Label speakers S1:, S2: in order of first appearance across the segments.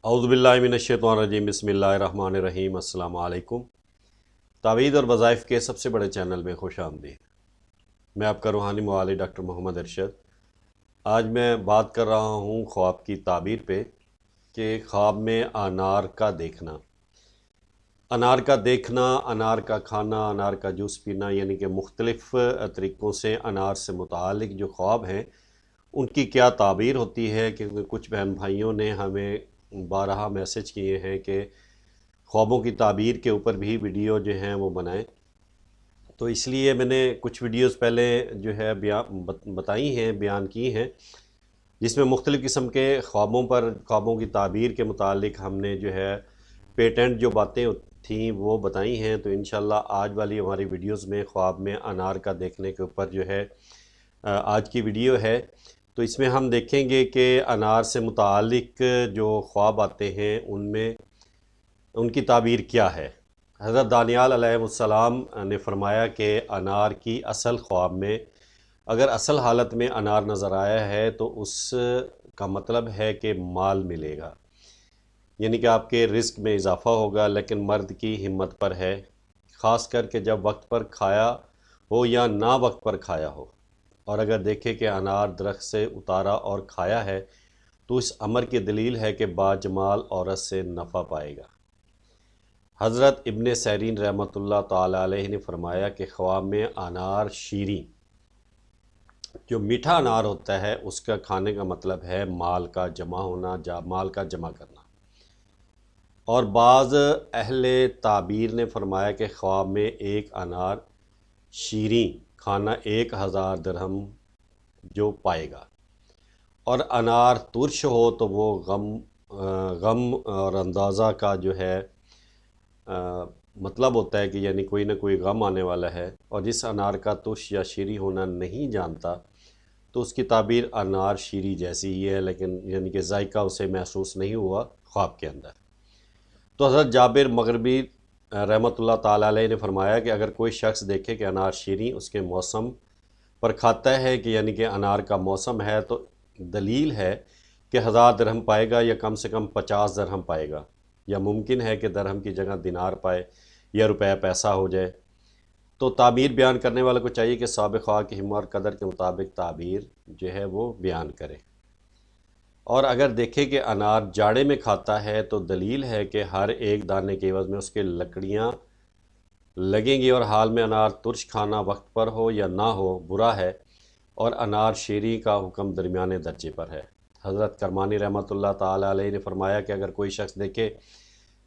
S1: اعوذ باللہ من الشیطان الرجیم بسم اللہ الرحمن الرحیم السلام علیکم۔ تعویذ اور وظائف کے سب سے بڑے چینل میں خوش آمدید۔ میں آپ کا روحانی معالج ڈاکٹر محمد ارشد۔ آج میں بات کر رہا ہوں خواب کی تعبیر پہ کہ خواب میں انار کا دیکھنا، انار کا کھانا، انار کا جوس پینا، یعنی کہ مختلف طریقوں سے انار سے متعلق جو خواب ہیں ان کی کیا تعبیر ہوتی ہے، کیونکہ کچھ بہن بھائیوں نے ہمیں بارہا میسج کیے ہیں کہ خوابوں کی تعبیر کے اوپر بھی ویڈیو جو ہیں وہ بنائیں، تو اس لیے میں نے کچھ ویڈیوز پہلے جو ہے بتائی ہیں، بیان کی ہیں، جس میں مختلف قسم کے خوابوں کی تعبیر کے متعلق ہم نے جو ہے پیٹنٹ جو باتیں تھیں وہ بتائی ہیں۔ تو انشاءاللہ آج والی ہماری ویڈیوز میں خواب میں انار کا دیکھنے کے اوپر جو ہے آج کی ویڈیو ہے، تو اس میں ہم دیکھیں گے کہ انار سے متعلق جو خواب آتے ہیں ان میں ان کی تعبیر کیا ہے۔ حضرت دانیال علیہ السلام نے فرمایا کہ انار کی اصل خواب میں اگر اصل حالت میں انار نظر آیا ہے تو اس کا مطلب ہے کہ مال ملے گا، یعنی کہ آپ کے رزق میں اضافہ ہوگا، لیکن مرد کی ہمت پر ہے، خاص کر کے جب وقت پر کھایا ہو یا نہ وقت پر کھایا ہو۔ اور اگر دیکھے کہ انار درخت سے اتارا اور کھایا ہے تو اس امر کی دلیل ہے کہ باجمال عورت سے نفع پائے گا۔ حضرت ابن سیرین رحمۃ اللہ تعالی علیہ نے فرمایا کہ خواب میں انار شیریں، جو میٹھا انار ہوتا ہے، اس کا کھانے کا مطلب ہے مال کا جمع ہونا، مال کا جمع کرنا۔ اور بعض اہل تعبیر نے فرمایا کہ خواب میں ایک انار شیریں کھانا 1000 درہم جو پائے گا، اور انار ترش ہو تو وہ غم اور اندازہ کا جو ہے مطلب ہوتا ہے کہ یعنی کوئی نہ کوئی غم آنے والا ہے، اور جس انار کا ترش یا شیریں ہونا نہیں جانتا تو اس کی تعبیر انار شیریں جیسی ہی ہے، لیکن یعنی کہ ذائقہ اسے محسوس نہیں ہوا خواب کے اندر۔ تو حضرت جابر مغربی رحمۃ اللہ تعالی علیہ نے فرمایا کہ اگر کوئی شخص دیکھے کہ انار شیریں اس کے موسم پر کھاتا ہے، کہ یعنی کہ انار کا موسم ہے، تو دلیل ہے کہ 1000 درہم پائے گا یا کم سے کم 50 درہم پائے گا، یا ممکن ہے کہ درہم کی جگہ دینار پائے یا روپے پیسہ ہو جائے۔ تو تعبیر بیان کرنے والے کو چاہیے کہ صاحب خواہ کی ہمت اور قدر کے مطابق تعبیر جو ہے وہ بیان کرے۔ اور اگر دیکھے کہ انار جاڑے میں کھاتا ہے تو دلیل ہے کہ ہر ایک دانے کے عوض میں اس کے لکڑیاں لگیں گی، اور حال میں انار ترش کھانا وقت پر ہو یا نہ ہو برا ہے، اور انار شیریں کا حکم درمیانے درجے پر ہے۔ حضرت کرمانی رحمۃ اللہ تعالی علیہ نے فرمایا کہ اگر کوئی شخص دیکھے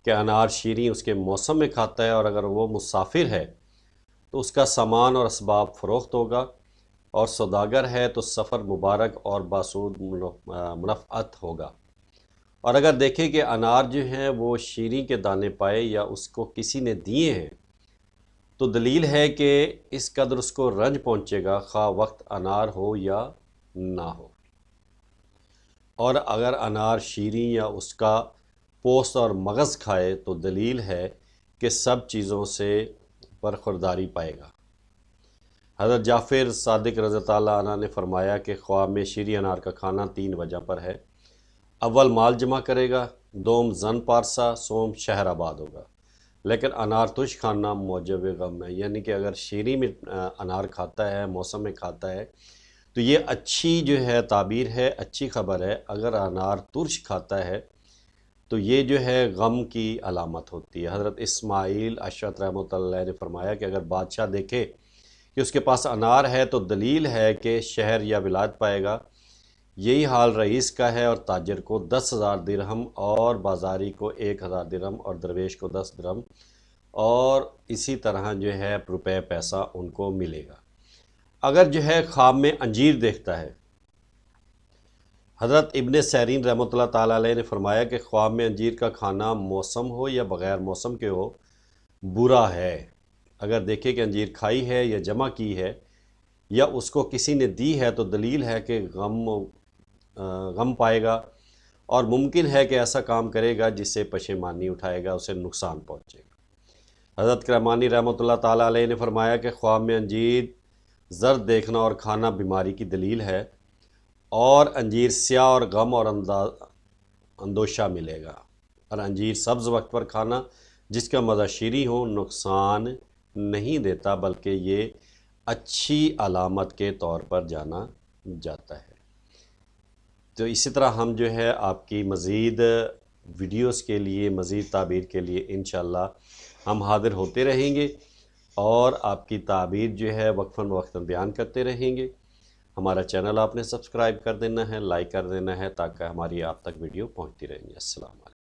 S1: کہ انار شیریں اس کے موسم میں کھاتا ہے اور اگر وہ مسافر ہے تو اس کا سامان اور اسباب فروخت ہوگا، اور سوداگر ہے تو سفر مبارک اور باسود منفعت ہوگا۔ اور اگر دیکھے کہ انار جو ہیں وہ شیریں کے دانے پائے یا اس کو کسی نے دیے ہیں تو دلیل ہے کہ اس قدر اس کو رنج پہنچے گا، خواہ وقت انار ہو یا نہ ہو۔ اور اگر انار شیریں یا اس کا پوست اور مغز کھائے تو دلیل ہے کہ سب چیزوں سے برخورداری پائے گا۔ حضرت جعفر صادق رضی اللہ عنہ نے فرمایا کہ خواب میں شیریں انار کا کھانا 3 وجہ پر ہے: اول مال جمع کرے گا، دوم زن پارسا، سوم شہر آباد ہوگا، لیکن انار ترش کھانا موجب غم ہے، یعنی کہ اگر شیریں میں انار کھاتا ہے، موسم میں کھاتا ہے، تو یہ اچھی جو ہے تعبیر ہے، اچھی خبر ہے۔ اگر انار ترش کھاتا ہے تو یہ جو ہے غم کی علامت ہوتی ہے۔ حضرت اسماعیل اشعث رحمۃ اللہ علیہ نے فرمایا کہ اگر بادشاہ دیکھے کہ اس کے پاس انار ہے تو دلیل ہے کہ شہر یا ولایت پائے گا۔ یہی حال رئیس کا ہے، اور تاجر کو 10,000 درہم، اور بازاری کو 1,000 درہم، اور درویش کو 10 درہم، اور اسی طرح جو ہے روپے پیسہ ان کو ملے گا۔ اگر جو ہے خواب میں انجیر دیکھتا ہے، حضرت ابن سیرین رحمۃ اللہ تعالی علیہ نے فرمایا کہ خواب میں انجیر کا کھانا موسم ہو یا بغیر موسم کے ہو برا ہے۔ اگر دیکھے کہ انجیر کھائی ہے یا جمع کی ہے یا اس کو کسی نے دی ہے تو دلیل ہے کہ غم پائے گا، اور ممکن ہے کہ ایسا کام کرے گا جس سے پشیمانی اٹھائے گا، اسے نقصان پہنچے گا۔ حضرت کرمانی رحمۃ اللہ تعالی علیہ نے فرمایا کہ خواب میں انجیر زرد دیکھنا اور کھانا بیماری کی دلیل ہے، اور انجیر سیاہ اور غم اور اندوشہ ملے گا۔ اور انجیر سبز وقت پر کھانا جس کا مزہ شیریں ہو نقصان نہیں دیتا، بلکہ یہ اچھی علامت کے طور پر جانا جاتا ہے۔ تو اسی طرح ہم جو ہے آپ کی مزید ویڈیوز کے لیے، مزید تعبیر کے لیے انشاءاللہ ہم حاضر ہوتے رہیں گے اور آپ کی تعبیر جو ہے وقتاً فوقتاً بیان کرتے رہیں گے۔ ہمارا چینل آپ نے سبسکرائب کر دینا ہے، لائک کر دینا ہے، تاکہ ہماری آپ تک ویڈیو پہنچتی رہیں گی۔ السلام علیکم۔